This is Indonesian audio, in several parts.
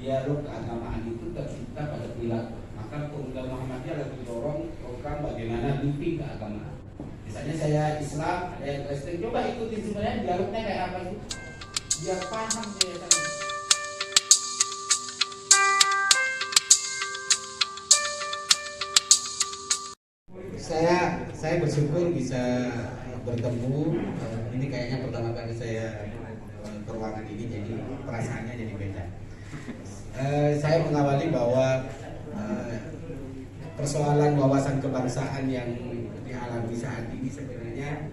dialog keagamaan itu tercipta pada perilaku. Maka Pemuda Muhammadiyah lagi dorong program bagaimana living keagamaan. Misalnya saya Islam, ada yang Kristen, coba ikutin sebenarnya dialognya kayak apa sih? Biar paham dia tadi. Saya bersyukur bisa bertemu. Ini kayaknya pertama kali saya ke ruangan ini, jadi perasaannya jadi beda. Saya mengawali bahwa persoalan wawasan kebangsaan yang dialami saat ini sebenarnya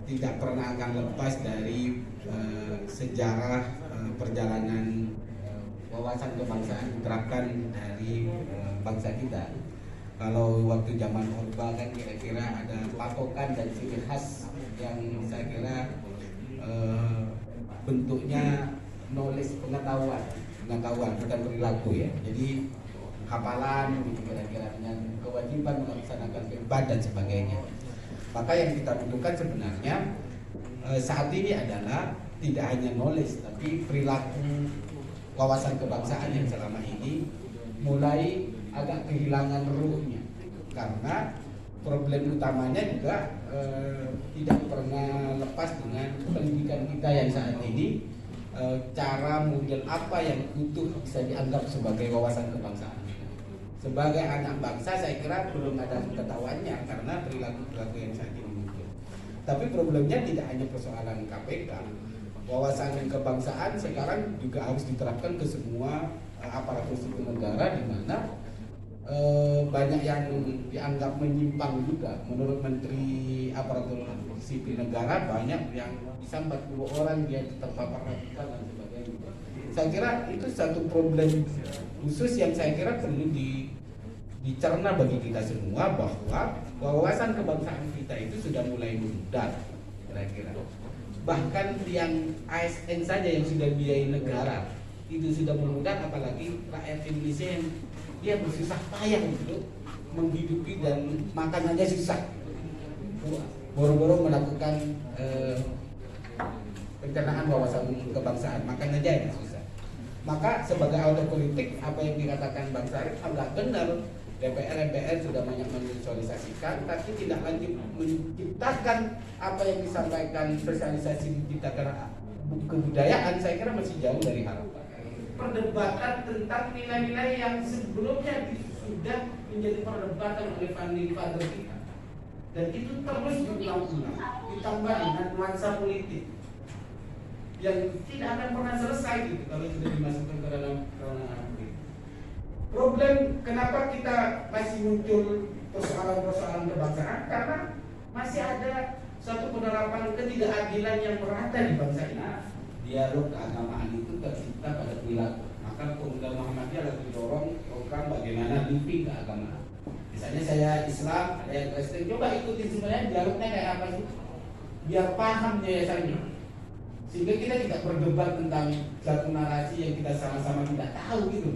tidak pernah akan lepas dari sejarah perjalanan wawasan kebangsaan diterapkan dari bangsa kita. Kalau waktu zaman Orba kan kira-kira ada patokan dan ciri khas yang saya kira bentuknya knowledge, pengetahuan bukan perilaku ya. Jadi hafalan kira-kira dengan kewajiban melaksanakan firman dan sebagainya. Maka yang kita butuhkan sebenarnya saat ini adalah tidak hanya knowledge tapi perilaku wawasan kebangsaan yang selama ini mulai agak kehilangan ruhnya, karena problem utamanya juga tidak pernah lepas dengan pendidikan kita yang saat ini. Cara model apa yang butuh bisa dianggap sebagai wawasan kebangsaan. Sebagai anak bangsa saya kira belum ada pengetahuannya karena perilaku yang saat ini muncul. Tapi problemnya tidak hanya persoalan KPK. Wawasan kebangsaan sekarang juga harus diterapkan ke semua aparatur sipil negara, di mana banyak yang dianggap menyimpang juga. Menurut Menteri Aparatur Sipil Negara banyak yang bisa 40 orang dia terpapar radikal dan sebagainya. Saya kira itu satu problem khusus yang saya kira perlu dicerna bagi kita semua, bahwa wawasan kebangsaan kita itu sudah mulai memudar kira-kira. Bahkan yang ASN saja yang sudah biayai negara itu sudah memudar, apalagi rakyat Indonesia yang dia bersusah payah untuk menghidupi dan makan aja susah. Boro-boro melakukan pencernaan wawasan kebangsaan, makan aja ya susah. Maka sebagai autor politik, apa yang dikatakan Bang Syarif agak benar. DPR, MPR sudah banyak mensosialisasikan, tapi tidak lagi menciptakan apa yang disampaikan sosialisasi di tataran kebudayaan. Saya kira masih jauh dari harapan. Perdebatan tentang nilai-nilai yang sebelumnya sudah menjadi perdebatan oleh founding father kita, dan itu terus berulang-ulang, ditambah dengan nuansa politik yang tidak akan pernah selesai gitu kalau sudah dimasukkan ke dalam ranah politik. Problem kenapa kita masih muncul persoalan-persoalan kebangsaan, karena masih ada suatu penerapan ketidakadilan yang merata di bangsa ini. Dialog keagamaan itu tercipta pada perilaku. Maka Pemuda Muhammadiyah lagi dorong program bagaimana living keagamaan. Misalnya saya Islam, ada yang Kristen, coba ikutin sebenarnya dialognya kayak apa sih? Biar paham yayasannya. Sehingga kita tidak berdebat tentang satu narasi yang kita sama-sama tidak tahu gitu.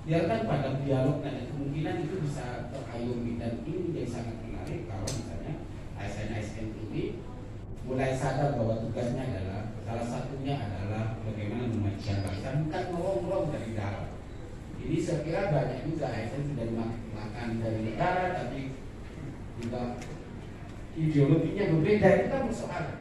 Biarkan pada dialog, dan kemungkinan itu bisa terayungi, dan ini menjadi sangat menarik kalau misalnya ASN ini mulai sadar bahwa tugasnya adalah salah satunya adalah bagaimana memajukan bangsa, bukan merongrong dari dalam. Ini saya kira banyak juga ASN sudah makan dari negara, tapi juga ideologinya berbeda. Itu kan persoalan.